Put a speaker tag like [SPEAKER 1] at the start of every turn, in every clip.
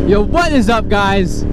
[SPEAKER 1] Yo, what is up, guys?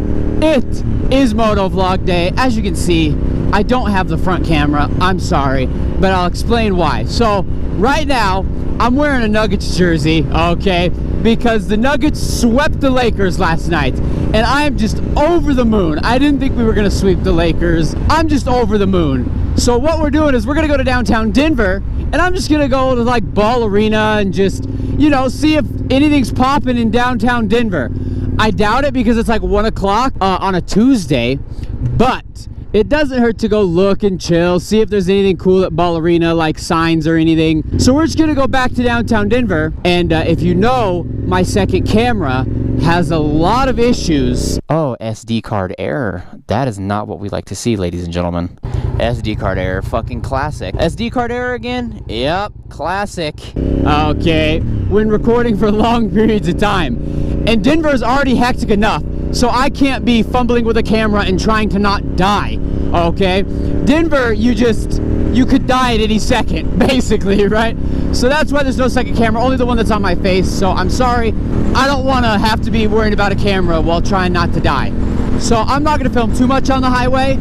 [SPEAKER 1] It is motovlog day. As you can see, I don't have the front camera. I'm sorry, but I'll explain why. So right now, I'm wearing a Nuggets jersey, okay? Because the Nuggets swept the Lakers last night, and I am just over the moon. I didn't think we were gonna sweep the Lakers. I'm just over the moon. So what we're doing is we're gonna go to downtown Denver, and I'm just gonna go to like Ball Arena and just, you know, see if anything's popping in downtown Denver. I doubt it because it's like 1 o'clock on a Tuesday, but it doesn't hurt to go look and chill, see if there's anything cool at Ball Arena, like signs or anything. So we're just gonna go back to downtown Denver, and if you know, my second camera has a lot of issues. Oh, SD card error. That is not what we like to see, ladies and gentlemen. SD card error, fucking classic. SD card error again? Yep, classic. Okay, when recording for long periods of time. And Denver is already hectic enough, so I can't be fumbling with a camera and trying to not die, okay? Denver, you could die at any second, basically, right? So that's why there's no second camera, only the one that's on my face. So I'm sorry, I don't want to have to be worrying about a camera while trying not to die. So I'm not going to film too much on the highway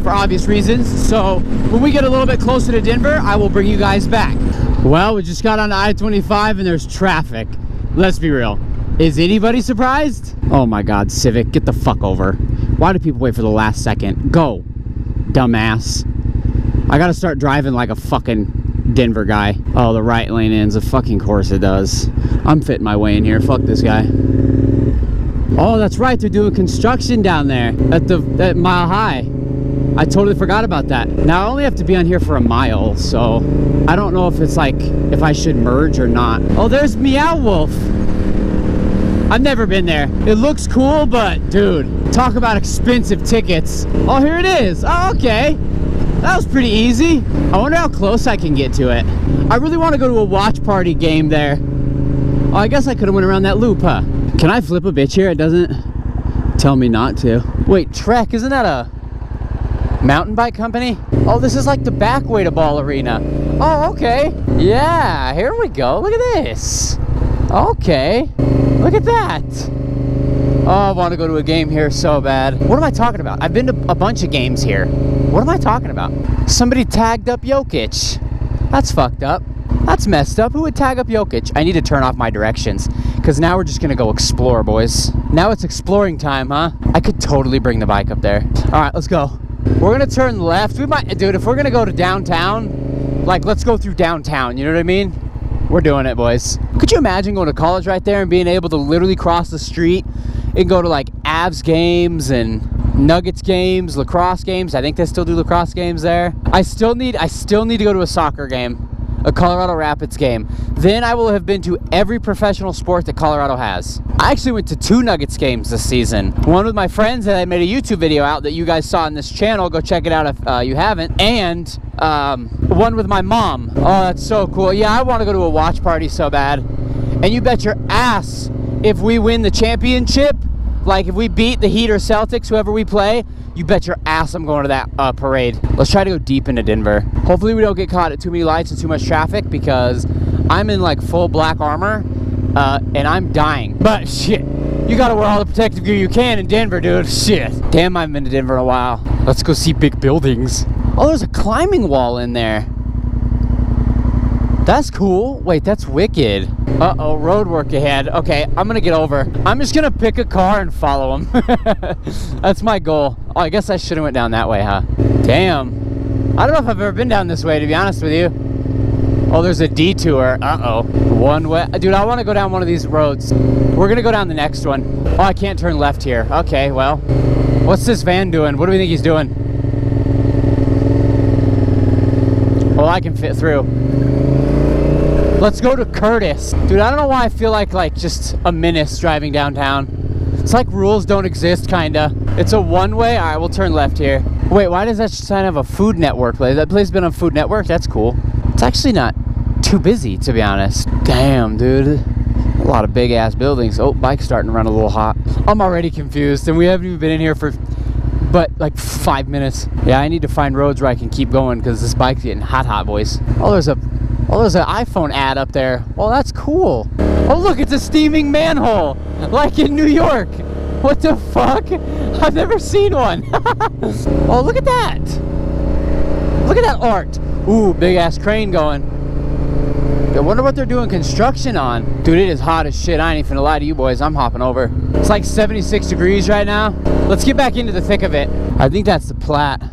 [SPEAKER 1] for obvious reasons. So when we get a little bit closer to Denver, I will bring you guys back. Well, we just got on I-25 and there's traffic. Let's be real. Is anybody surprised? Oh my God, Civic, get the fuck over. Why do people wait for the last second? Go, dumbass. I gotta start driving like a fucking Denver guy. Oh, the right lane ends. Of fucking course it does. I'm fitting my way in here. Fuck this guy. Oh, that's right. They're doing construction down there at Mile High. I totally forgot about that. Now I only have to be on here for a mile, so I don't know if it's like if I should merge or not. Oh, there's Meow Wolf. I've never been there. It looks cool, but dude, talk about expensive tickets. Oh, here it is. Oh, okay. That was pretty easy. I wonder how close I can get to it. I really want to go to a watch party game there. Oh, I guess I could have went around that loop, huh? Can I flip a bitch here? It doesn't tell me not to. Wait, Trek, isn't that a mountain bike company? Oh, this is like the back way to Ball Arena. Oh, okay. Yeah, here we go. Look at this. Okay. Look at that. Oh, I want to go to a game here so bad. What am I talking about? I've been to a bunch of games here. What am I talking about? Somebody tagged up Jokic. That's fucked up. That's messed up. Who would tag up Jokic? I need to turn off my directions because now we're just going to go explore, boys. Now it's exploring time, huh? I could totally bring the bike up there. All right, let's go. We're going to turn left. We might, dude, if we're going to go to downtown, like, let's go through downtown. You know what I mean? We're doing it, boys. Could you imagine going to college right there and being able to literally cross the street and go to like Avs games and Nuggets games, lacrosse games? I think they still do lacrosse games there. I still need to go to a soccer game, a Colorado Rapids game. Then I will have been to every professional sport that Colorado has. I actually went to 2 Nuggets games this season. One with my friends that I made a YouTube video out that you guys saw on this channel. Go check it out if you haven't. And one with my mom. Oh, that's so cool. Yeah, I want to go to a watch party so bad. And you bet your ass if we win the championship, like if we beat the Heat or Celtics, whoever we play, you bet your ass I'm going to that parade. Let's try to go deep into Denver. Hopefully we don't get caught at too many lights and too much traffic because I'm in like full black armor and I'm dying. But shit, you gotta wear all the protective gear you can in Denver, dude. Shit. Damn, I haven't been to Denver in a while. Let's go see big buildings. Oh, there's a climbing wall in there. That's cool. Wait, that's wicked. Uh-oh, road work ahead. Okay, I'm gonna get over. I'm just gonna pick a car and follow him. That's my goal. Oh, I guess I should have went down that way, huh? Damn. I don't know if I've ever been down this way, to be honest with you. Oh, there's a detour. Uh-oh. One way. Dude, I want to go down one of these roads. We're gonna go down the next one. Oh, I can't turn left here. Okay, well. What's this van doing? What do we think he's doing? Well, I can fit through. Let's go to Curtis. Dude, I don't know why I feel like just a menace driving downtown. It's like rules don't exist, kinda. It's a one-way. All right, we'll turn left here. Wait, why does that sign have a Food Network place? That place been on Food Network? That's cool. It's actually not too busy, to be honest. Damn, dude. A lot of big-ass buildings. Oh, bike's starting to run a little hot. I'm already confused, and we haven't even been in here for but like 5 minutes. Yeah, I need to find roads where I can keep going because this bike's getting hot, boys. Oh, there's an iPhone ad up there. Well, that's cool. Oh look, it's a steaming manhole, like in New York. What the fuck? I've never seen one. Oh, look at that. Look at that art. Ooh, big ass crane going. I wonder what they're doing construction on. Dude, it is hot as shit. I ain't even gonna lie to you boys. I'm hopping over. It's like 76 degrees right now. Let's get back into the thick of it. I think that's the Platte.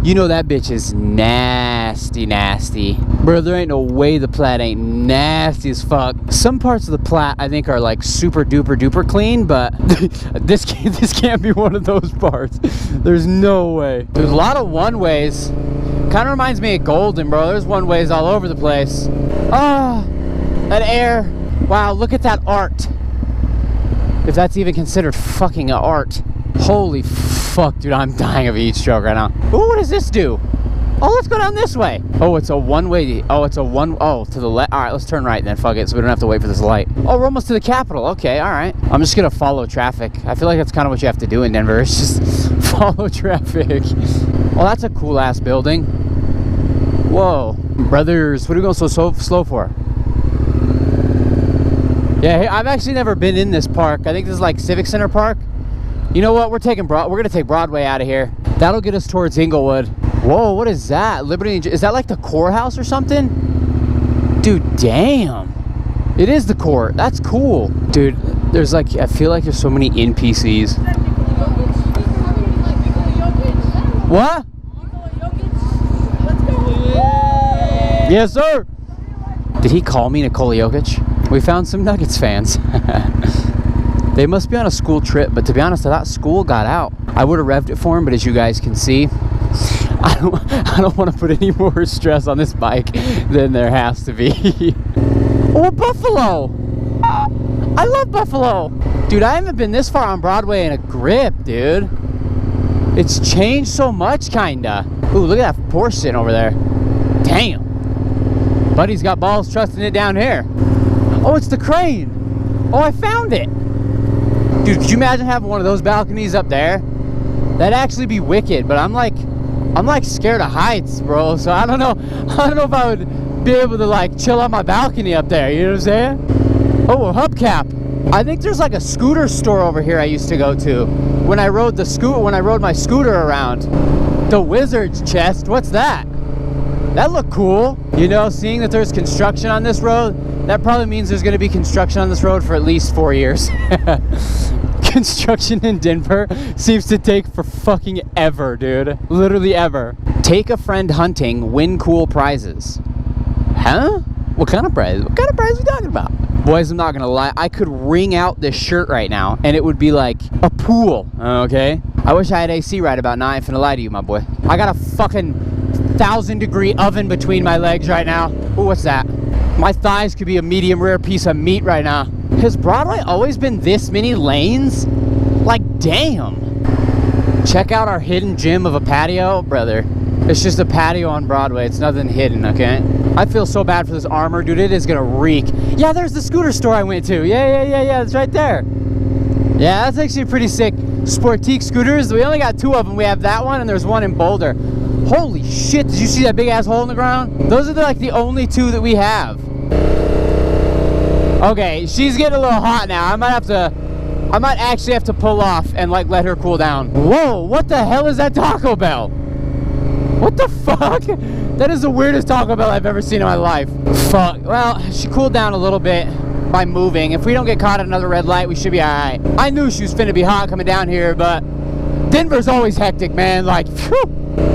[SPEAKER 1] You know that bitch is nasty, nasty. Bro, there ain't no way the Platte ain't nasty as fuck. Some parts of the Platte I think are like super duper duper clean, but this can't be one of those parts. There's no way. There's a lot of one-ways. Kind of reminds me of Golden, bro. There's one-ways all over the place. Ah, that air. Wow, look at that art. If that's even considered fucking art. Holy fuck, dude, I'm dying of a heat stroke right now. Ooh, what does this do? Oh, let's go down this way. Oh, it's a one-way. Oh, it's a one. Oh, to the left. All right, let's turn right then. Fuck it, so we don't have to wait for this light. Oh, we're almost to the Capitol. Okay, all right. I'm just gonna follow traffic. I feel like that's kind of what you have to do in Denver. It's just follow traffic. Well, that's a cool-ass building. Whoa. Brothers, what are we going so slow for? Yeah, I've actually never been in this park. I think this is like Civic Center Park. You know what? We're gonna take Broadway out of here. That'll get us towards Inglewood. Whoa, what is that? Liberty, is that like the courthouse or something? Dude, damn. It is the court. That's cool. Dude, there's like, I feel like there's so many NPCs. What? Yes, sir. Did he call me Nikola Jokic? We found some Nuggets fans. They must be on a school trip, but to be honest, I thought school got out. I would have revved it for him, but as you guys can see, I don't want to put any more stress on this bike than there has to be. Oh, Buffalo! I love Buffalo! Dude, I haven't been this far on Broadway in a grip, dude. It's changed so much, kinda. Ooh, look at that Porsche sitting over there. Damn. Buddy's got balls trusting it down here. Oh, it's the crane. Oh, I found it. Dude, could you imagine having one of those balconies up there? That'd actually be wicked, but I'm like scared of heights, bro. So I don't know if I would be able to like chill on my balcony up there, you know what I'm saying? Oh, a hubcap. I think there's like a scooter store over here I used to go to when I rode my scooter around. The Wizard's Chest, what's that? That looked cool. You know, seeing that there's construction on this road, that probably means there's going to be construction on this road for at least 4 years. Construction in Denver seems to take for fucking ever, dude. Literally ever. Take a friend hunting, win cool prizes. Huh? What kind of prize? What kind of prize are we talking about? Boys, I'm not gonna lie, I could wring out this shirt right now and it would be like a pool, okay? I wish I had AC right about now. I ain't finna lie to you, my boy. I got a fucking 1,000-degree oven between my legs right now. Ooh, what's that? My thighs could be a medium rare piece of meat right now. Has Broadway always been this many lanes? Like, damn. Check out our hidden gem of a patio, brother. It's just a patio on Broadway. It's nothing hidden, okay? I feel so bad for this armor, dude. It is gonna reek. Yeah, there's the scooter store I went to. Yeah. It's right there. Yeah, that's actually pretty sick. Sportique scooters. We only got 2 of them. We have that one, and there's one in Boulder. Holy shit! Did you see that big ass hole in the ground? Those are like the only 2 that we have. Okay, she's getting a little hot now. I might actually have to pull off and like let her cool down. Whoa! What the hell is that Taco Bell? What the fuck? That is the weirdest Taco Bell I've ever seen in my life. Fuck. Well, she cooled down a little bit by moving. If we don't get caught at another red light, we should be alright. I knew she was finna be hot coming down here, but Denver's always hectic, man. Like, phew.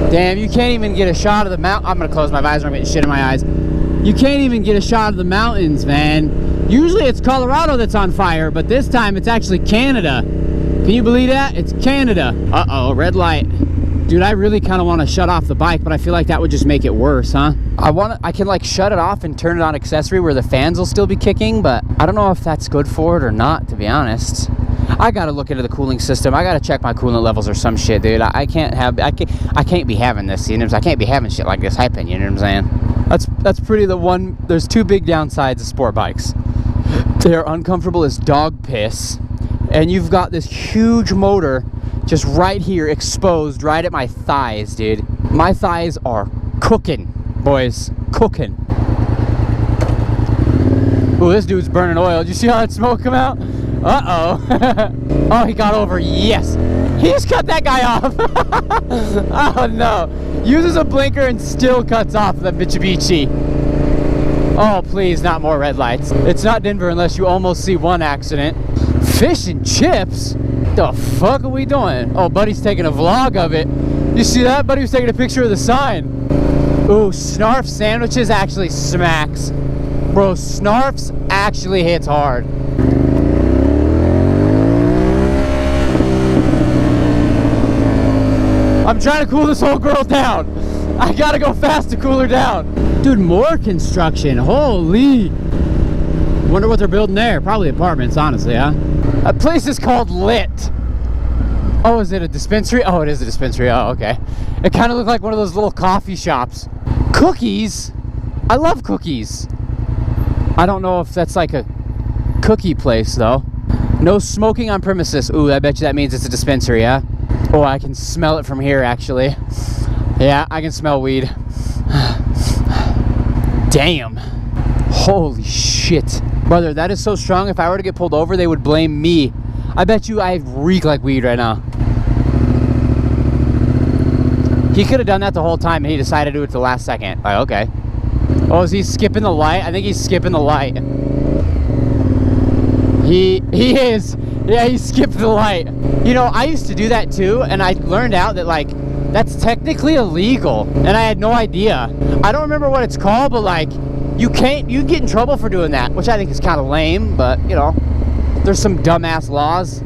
[SPEAKER 1] Damn, you can't even get a shot of the mountain. I'm gonna close my visor. I'm getting shit in my eyes. You can't even get a shot of the mountains, man. Usually it's Colorado that's on fire, but this time it's actually Canada. Can you believe that? It's Canada. Uh-oh, red light. Dude, I really kind of want to shut off the bike, but I feel like that would just make it worse, huh? I can like shut it off and turn it on accessory where the fans will still be kicking, but I don't know if that's good for it or not, to be honest. I gotta look into the cooling system. I gotta check my coolant levels or some shit, dude. I can't be having this, you know what I'm saying? I can't be having shit like this happen, you know what I'm saying? That's pretty the one. There's 2 big downsides of sport bikes. They are uncomfortable as dog piss, and you've got this huge motor just right here exposed right at my thighs, dude. My thighs are cooking, boys, cooking. Ooh, this dude's burning oil. Did you see how that smoke come out? Uh-oh. Oh, he got over. Yes. He just cut that guy off. Oh, no. Uses a blinker and still cuts off the Mitsubishi. Oh, please, not more red lights. It's not Denver unless you almost see one accident. Fish and chips? The fuck are we doing? Oh, buddy's taking a vlog of it. You see that? Buddy was taking a picture of the sign. Ooh, Snarf sandwiches actually smacks. Bro, Snarf's actually hits hard. I'm trying to cool this whole girl down. I gotta go fast to cool her down. Dude, more construction. Holy. Wonder what they're building there. Probably apartments, honestly, huh? A place is called Lit. Oh, is it a dispensary? Oh, it is a dispensary. Oh, okay. It kind of looked like one of those little coffee shops. Cookies? I love cookies. I don't know if that's like a cookie place, though. No smoking on premises. Ooh, I bet you that means it's a dispensary, yeah? Oh, I can smell it from here, actually. Yeah, I can smell weed. Damn. Holy shit. Brother, that is so strong. If I were to get pulled over, they would blame me. I bet you I reek like weed right now. He could have done that the whole time and he decided to do it the last second. Like, okay. Oh, is he skipping the light? I think he's skipping the light. He is. Yeah, he skipped the light. You know, I used to do that too, and I learned out that, like, that's technically illegal, and I had no idea. I don't remember what it's called, but, like, you get in trouble for doing that, which I think is kind of lame, but, you know, there's some dumbass laws.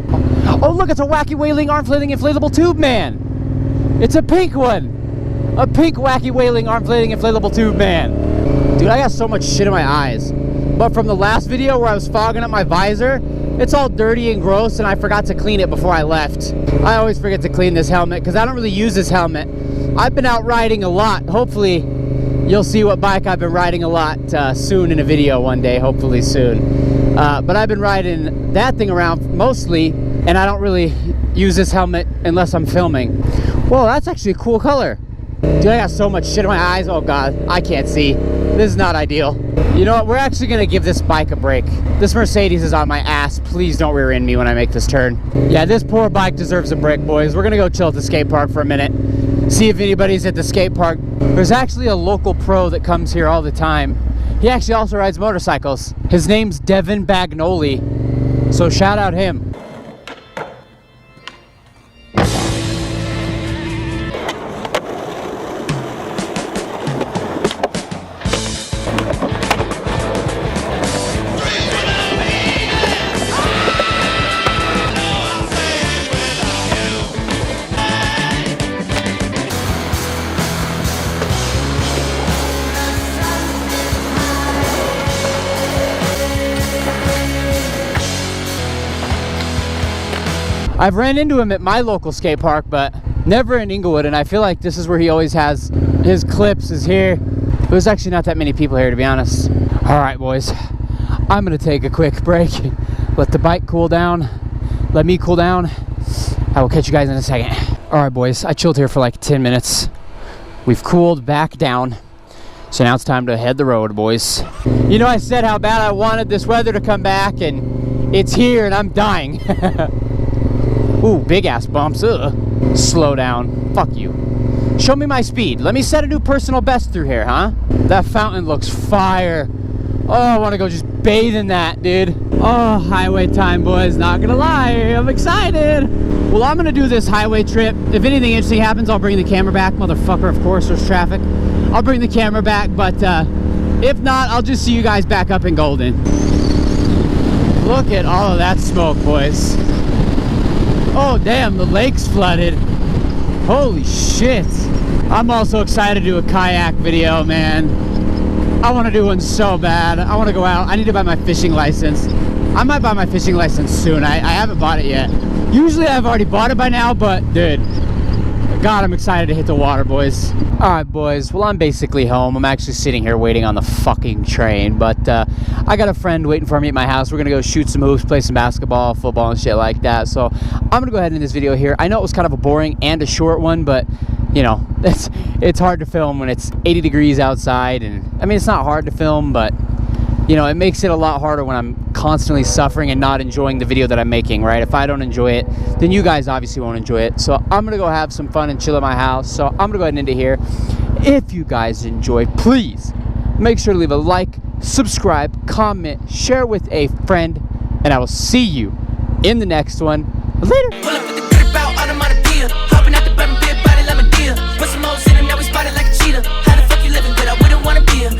[SPEAKER 1] Oh, look, it's a wacky wailing arm flailing inflatable tube man. It's a pink one. A pink wacky wailing arm flailing inflatable tube man. Dude, I got so much shit in my eyes. But from the last video where I was fogging up my visor, it's all dirty and gross, and I forgot to clean it before I left. I always forget to clean this helmet because I don't really use this helmet. I've been out riding a lot. Hopefully, you'll see what bike I've been riding a lot soon in a video one day, hopefully soon. But I've been riding that thing around mostly, and I don't really use this helmet unless I'm filming. Whoa, that's actually a cool color. Dude, I got so much shit in my eyes. Oh God, I can't see. This is not ideal. You know what? We're actually gonna give this bike a break. This Mercedes is on my ass. Please don't rear end me when I make this turn. Yeah, this poor bike deserves a break, boys. We're gonna go chill at the skate park for a minute. See if anybody's at the skate park. There's actually a local pro that comes here all the time. He actually also rides motorcycles. His name's Devin Bagnoli. So shout out him. I've ran into him at my local skate park, but never in Inglewood, and I feel like this is where he always has his clips, is here. There's actually not that many people here, to be honest. All right, boys, I'm gonna take a quick break, let the bike cool down, let me cool down. I will catch you guys in a second. All right, boys, I chilled here for like 10 minutes. We've cooled back down, so now it's time to head the road, boys. You know, I said how bad I wanted this weather to come back, and it's here, and I'm dying. Ooh, big ass bumps. Ugh. Slow down. Fuck you. Show me my speed. Let me set a new personal best through here, huh? That fountain looks fire. Oh, I want to go just bathe in that, dude. Oh, highway time, boys. Not gonna lie, I'm excited. Well, I'm gonna do this highway trip. If anything interesting happens, I'll bring the camera back. Motherfucker, of course, there's traffic. I'll bring the camera back, but if not, I'll just see you guys back up in Golden. Look at all of that smoke, boys. Oh damn, the lake's flooded. Holy shit. I'm also excited to do a kayak video, man. I want to do one so bad. I want to go out. I need to buy my fishing license. I might buy my fishing license soon. I haven't bought it yet. Usually I've already bought it by now, but dude, God, I'm excited to hit the water, boys. All right, boys. Well, I'm basically home. I'm actually sitting here waiting on the fucking train, but I got a friend waiting for me at my house. We're gonna go shoot some hoops, play some basketball, football, and shit like that. So I'm gonna go ahead and end this video here. I know it was kind of a boring and a short one, but you know, it's hard to film when it's 80 degrees outside, and I mean, it's not hard to film, but you know, it makes it a lot harder when I'm constantly suffering and not enjoying the video that I'm making, right? If I don't enjoy it, then you guys obviously won't enjoy it. So I'm gonna go have some fun and chill at my house. So I'm gonna go ahead and end it here. If you guys enjoyed, please make sure to leave a like, subscribe, comment, share with a friend, and I will see you in the next one. Later.